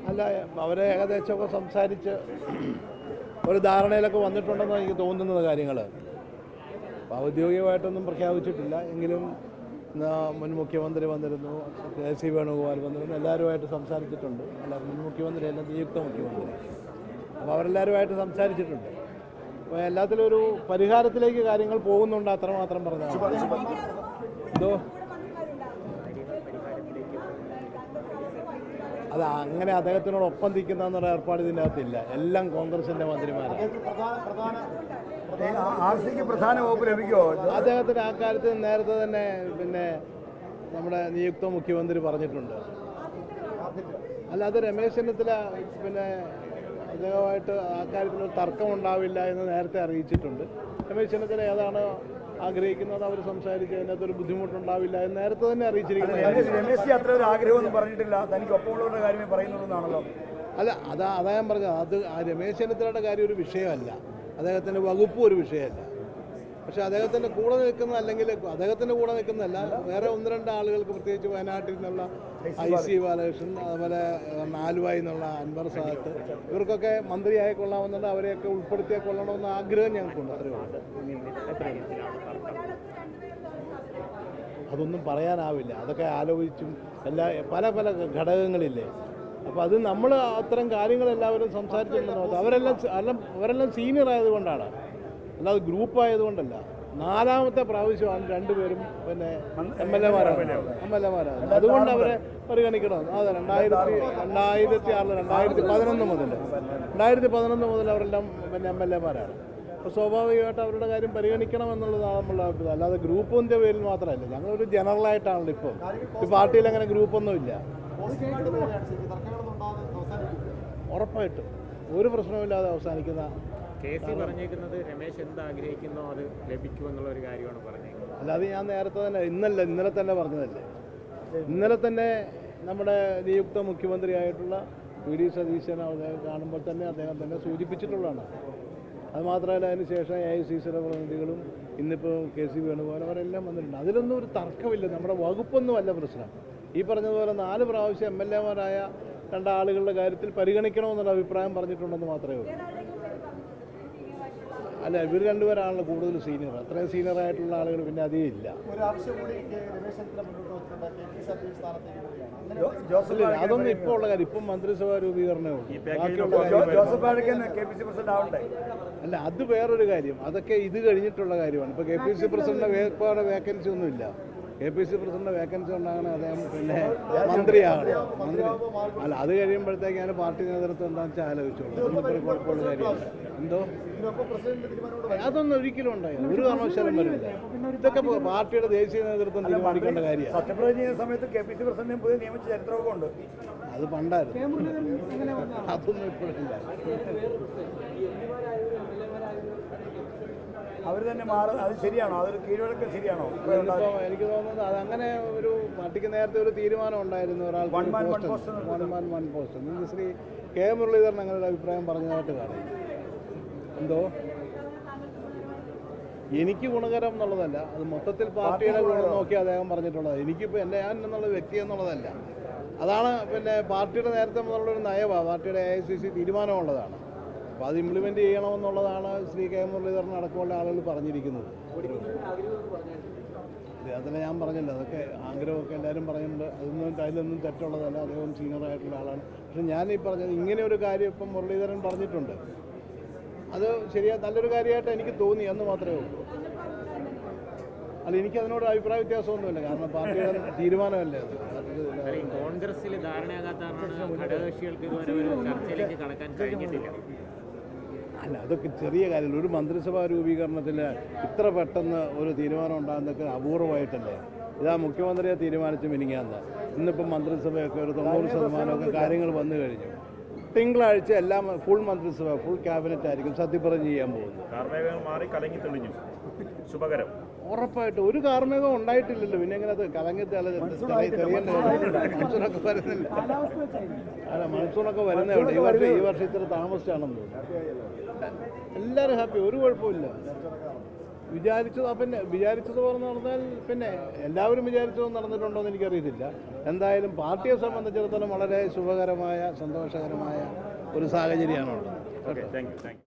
അല്ല, അവരെ ഏകദേശമൊക്കെ സംസാരിച്ച് ഒരു ധാരണയിലൊക്കെ വന്നിട്ടുണ്ടെന്ന് എനിക്ക് തോന്നുന്നത് കാര്യങ്ങൾ. ഔദ്യോഗികമായിട്ടൊന്നും പ്രഖ്യാപിച്ചിട്ടില്ല എങ്കിലും മുൻ മുഖ്യമന്ത്രി വന്നിരുന്നു, കെ.സി. വേണുഗോപാൽ വന്നിരുന്നു, എല്ലാവരുമായിട്ട് സംസാരിച്ചിട്ടുണ്ട്. അല്ല, മുൻ മുഖ്യമന്ത്രി അല്ല, നിയുക്ത മുഖ്യമന്ത്രി. അപ്പോൾ അവരെല്ലാവരുമായിട്ട് സംസാരിച്ചിട്ടുണ്ട്. അപ്പോൾ എല്ലാത്തിലും ഒരു പരിഹാരത്തിലേക്ക് കാര്യങ്ങൾ പോകുന്നുണ്ട്, അത്രമാത്രം പറഞ്ഞാൽ. എന്തോ അത് അങ്ങനെ അദ്ദേഹത്തിനോടൊപ്പം നിൽക്കുന്നതെന്നൊരു ഏർപ്പാട് ഇതിൻ്റെ അകത്തില്ല. എല്ലാം കോൺഗ്രസിൻ്റെ മന്ത്രിമാരാണ്. പ്രധാന വകുപ്പ് ലഭിക്കുമോ അദ്ദേഹത്തിന്? ആ കാര്യത്തിൽ നേരത്തെ തന്നെ നമ്മുടെ നിയുക്ത മുഖ്യമന്ത്രി പറഞ്ഞിട്ടുണ്ട്. അല്ലാതെ രമേശ് ചെന്നിത്തല അദ്ദേഹമായിട്ട് ആ കാര്യത്തിൽ തർക്കമുണ്ടാവില്ല എന്ന് നേരത്തെ അറിയിച്ചിട്ടുണ്ട്. രമേശ് ചെന്നിത്തല ഏതാണ് ആഗ്രഹിക്കുന്നത് അവർ സംസാരിച്ച് അതിനകത്തൊരു ബുദ്ധിമുട്ടുണ്ടാവില്ല എന്ന് നേരത്തെ തന്നെ അറിയിച്ചിരിക്കുന്നത്. രമേശ് അത്ര ഒരു ആഗ്രഹമൊന്നും പറഞ്ഞിട്ടില്ല, തനിക്ക് ഒപ്പമുള്ളവരുടെ കാര്യമേ പറയുന്നുള്ളൂ. അല്ല, അതാ ഞാൻ പറഞ്ഞത്. അത് ആ രമേശ് ചെന്നിത്തലയുടെ കാര്യം ഒരു വിഷയമല്ല, അദ്ദേഹത്തിൻ്റെ വകുപ്പും ഒരു വിഷയമല്ല. പക്ഷേ അദ്ദേഹത്തിൻ്റെ കൂടെ നിൽക്കുന്ന, അല്ലെങ്കിൽ അദ്ദേഹത്തിൻ്റെ കൂടെ നിൽക്കുന്നതല്ല, വേറെ ഒന്ന് രണ്ട് ആളുകൾക്ക്, പ്രത്യേകിച്ച് വയനാട്ടിൽ നിന്നുള്ള IC ബാലകൃഷ്ണൻ, അതുപോലെ ആലുവായിൽ നിന്നുള്ള അൻവർ സാദത്ത്, ഇവർക്കൊക്കെ മന്ത്രിയായി കൊള്ളാമെന്നുണ്ട്. അവരെയൊക്കെ ഉൾപ്പെടുത്തിയാൽ കൊള്ളണമെന്ന ആഗ്രഹം ഞങ്ങൾക്കുണ്ട്. അതൊന്നും പറയാനാവില്ല. അതൊക്കെ ആലോചിച്ചും പല പല ഘടകങ്ങളില്ലേ. അപ്പോൾ അത് നമ്മൾ അത്തരം കാര്യങ്ങളെല്ലാവരും സംസാരിച്ചിട്ടുണ്ടോ. അവരെല്ലാം സീനിയർ ആയതുകൊണ്ടാണ്, അല്ലാതെ ഗ്രൂപ്പ് ആയതുകൊണ്ടല്ല. 4ാമത്തെ പ്രാവശ്യമാണ് രണ്ടുപേരും MLA-മാരാണ്. അതുകൊണ്ട് അവരെ പരിഗണിക്കണം. അതെ, 2006, 2011 മുതൽ അവരെല്ലാം MLA-മാരാണ്. അപ്പോൾ സ്വാഭാവികമായിട്ട് അവരുടെ കാര്യം പരിഗണിക്കണം എന്നുള്ളതാണ് നമ്മളുടെ അഭിപ്രായം. അല്ലാതെ ഗ്രൂപ്പിൻ്റെ പേരിൽ മാത്രമല്ല. ഞങ്ങളൊരു ജനറലായിട്ടാണല്ലോ ഇപ്പോൾ. ഈ പാർട്ടിയിൽ അങ്ങനെ ഗ്രൂപ്പൊന്നുമില്ല. ഉറപ്പായിട്ടും ഒരു പ്രശ്നവുമില്ലാതെ അവസാനിക്കുന്ന. കെ.സി. പറഞ്ഞേക്കുന്നത് രമേശ് എന്ത് ആഗ്രഹിക്കുന്നോ അത് ലഭിക്കുമെന്നുള്ള ഒരു കാര്യമാണ് പറഞ്ഞേക്കുന്നത്. അല്ലാതെ ഞാൻ നേരത്തെ തന്നെ ഇന്നലെ തന്നെ പറഞ്ഞതല്ലേ. ഇന്നലെ തന്നെ നമ്മുടെ നിയുക്ത മുഖ്യമന്ത്രിയായിട്ടുള്ള വി.ഡി. സതീശൻ അദ്ദേഹം കാണുമ്പോൾ തന്നെ അദ്ദേഹം തന്നെ സൂചിപ്പിച്ചിട്ടുള്ളതാണ്. അതുമാത്രമല്ല, അതിനുശേഷം AICCയുടെ പ്രതിനിധികളും ഇന്നിപ്പോൾ കെ.സി. വേണുഗോപാൽ അവരെല്ലാം വന്നിട്ടുണ്ട്. അതിലൊന്നും ഒരു തർക്കമില്ല. നമ്മുടെ വകുപ്പൊന്നുമല്ല പ്രശ്നം. ഈ പറഞ്ഞതുപോലെ 4 പ്രാവശ്യം MLA-മാരായ രണ്ടാളുകളുടെ കാര്യത്തിൽ പരിഗണിക്കണമെന്നുള്ള അഭിപ്രായം പറഞ്ഞിട്ടുണ്ടെന്ന് മാത്രമേ ഉള്ളൂ. അല്ല, ഇവർ രണ്ടുപേരാണല്ലോ കൂടുതൽ സീനിയർ. അത്രയും സീനിയർ ആയിട്ടുള്ള ആളുകൾ പിന്നെ അധികം ഇല്ല. അതൊന്നും ഇപ്പോൾ ഉള്ള കാര്യം. ഇപ്പം മന്ത്രിസഭാ രൂപീകരണമേ ഉള്ളൂ. അല്ല, അത് വേറൊരു കാര്യം. അതൊക്കെ ഇത് കഴിഞ്ഞിട്ടുള്ള കാര്യമാണ്. ഇപ്പോൾ KPC പ്രസിഡന്റിന്റെ വേക്കൻസി ഒന്നുമില്ല. KPC പ്രസിഡന്റ് വേക്കൻസി ഉണ്ടാകണം, അദ്ദേഹം മന്ത്രിയാകണം. അല്ല, അത് കഴിയുമ്പോഴത്തേക്ക് ഞാൻ പാർട്ടി നേതൃത്വം എന്താണെന്ന് വെച്ചാൽ ആലോചിച്ചോളൂ. അതൊന്നും ഒരു കുഴപ്പമുള്ള കാര്യമല്ല. എന്തോ അതൊന്നും ഒരിക്കലും ഉണ്ടായില്ല, ഒരു കാരണവശാലും വരില്ല. ഇതൊക്കെ പാർട്ടിയുടെ ദേശീയ നേതൃത്വം തീരുമാനിക്കേണ്ട കാര്യമാണ്. സത്യപ്രതിജ്ഞ ചെയ്യുന്ന സമയത്ത് KPC പ്രസിഡന്റിനെ പുതിയ നിയമിച്ച ചരിത്രമൊക്കെ ഉണ്ട്. അത് പണ്ടായിരുന്നു, അതൊന്നും ഇപ്പോഴില്ല. അവർ തന്നെ മാറും. അത് ശരിയാണോ? അതൊരു കീഴ്വഴക്കം ശരിയാണോ? എനിക്ക് തോന്നുന്നത് അതങ്ങനെ ഒരു പാർട്ടിക്ക് നേരത്തെ ഒരു തീരുമാനം ഉണ്ടായിരുന്നു. ഒരാൾ 1 man 1 post. Shri K. Muraleedharan അങ്ങനെ ഒരു അഭിപ്രായം പറഞ്ഞതായിട്ട് കാണും. എന്തോ എനിക്ക് ഗുണകരം എന്നുള്ളതല്ല, അത് മൊത്തത്തിൽ പാർട്ടിയുടെ ഗുണം നോക്കി അദ്ദേഹം പറഞ്ഞിട്ടുള്ളത്. എനിക്കിപ്പോൾ ഞാൻ എന്നുള്ള വ്യക്തി എന്നുള്ളതല്ല. അതാണ് പാർട്ടിയുടെ നേരത്തെ മുതലുള്ളൊരു നയമാണ്, പാർട്ടിയുടെ AICC തീരുമാനമുള്ളതാണ്. അപ്പോൾ അത് ഇംപ്ലിമെൻറ്റ് ചെയ്യണമെന്നുള്ളതാണ് ശ്രീ K. മുരളീധരൻ അടക്കമുള്ള ആളുകൾ പറഞ്ഞിരിക്കുന്നത്. അതിനെ ഞാൻ പറഞ്ഞില്ല, അതൊക്കെ ആഗ്രഹമൊക്കെ എല്ലാവരും പറയുന്നുണ്ട്. അതിലൊന്നും തെറ്റുള്ളതല്ല. അദ്ദേഹം സീനിയറായിട്ടുള്ള ആളാണ്. പക്ഷെ ഞാനീ പറഞ്ഞത് ഇങ്ങനെ ഒരു കാര്യം ഇപ്പം മുരളീധരൻ പറഞ്ഞിട്ടുണ്ട്. അത് നല്ലൊരു കാര്യമായിട്ട് എനിക്ക് തോന്നി എന്ന് മാത്രമേ ഉള്ളൂ. അല്ല, എനിക്കതിനോട് അഭിപ്രായ വ്യത്യാസമൊന്നുമില്ല. കാരണം പാർട്ടിയുടെ തീരുമാനമല്ലേ അത്. കോൺഗ്രസിൽ ധാരണയാകാത്തതാണ് ഘടകകക്ഷികൾക്ക് ഇതുവരെ ഒരു ചർച്ചയിലേക്ക് കടക്കാൻ കഴിഞ്ഞിട്ടില്ല. അല്ല, അതൊക്കെ ചെറിയ കാര്യമില്ല. ഒരു മന്ത്രിസഭാ രൂപീകരണത്തിൽ ഇത്ര പെട്ടെന്ന് ഒരു തീരുമാനം ഉണ്ടാകുന്നതൊക്കെ അപൂർവമായിട്ടല്ലേ. ഇതാ മുഖ്യമന്ത്രിയെ തീരുമാനിച്ച് മിനിങ്ങാന്ന്. ഇന്നിപ്പം മന്ത്രിസഭയൊക്കെ ഒരു 90% കാര്യങ്ങൾ വന്നു കഴിഞ്ഞു. തിങ്കളാഴ്ച എല്ലാം ഫുൾ മന്ത്രിസഭ, ഫുൾ ക്യാബിനറ്റ് ആയിരിക്കും സത്യപ്രതിജ്ഞ ചെയ്യാൻ പോകുന്നത്. ഉറപ്പായിട്ടും ഒരു കാർമേഘം ഉണ്ടായിട്ടില്ലല്ലോ. പിന്നെ എങ്ങനെ അത് കലങ്ങി തെളിയേണ്ട മൺസൂണൊക്കെ വരുന്നില്ല. അല്ല, മൺസൂണൊക്കെ വരുന്നേ ഈ വർഷം ഇത്ര താമസിച്ചാണെന്ന് തോന്നുന്നു. എല്ലാവരും ഹാപ്പി, ഒരു കുഴപ്പമില്ല. വിചാരിച്ചത് പോലെ നടന്നാൽ പിന്നെ എല്ലാവരും വിചാരിച്ചത് നടന്നിട്ടുണ്ടോ എന്ന് എനിക്കറിയത്തില്ല. എന്തായാലും പാർട്ടിയെ സംബന്ധിച്ചിടത്തോളം വളരെ ശുഭകരമായ സന്തോഷകരമായ ഒരു സാഹചര്യമാണുള്ളത്. Okay, thank you.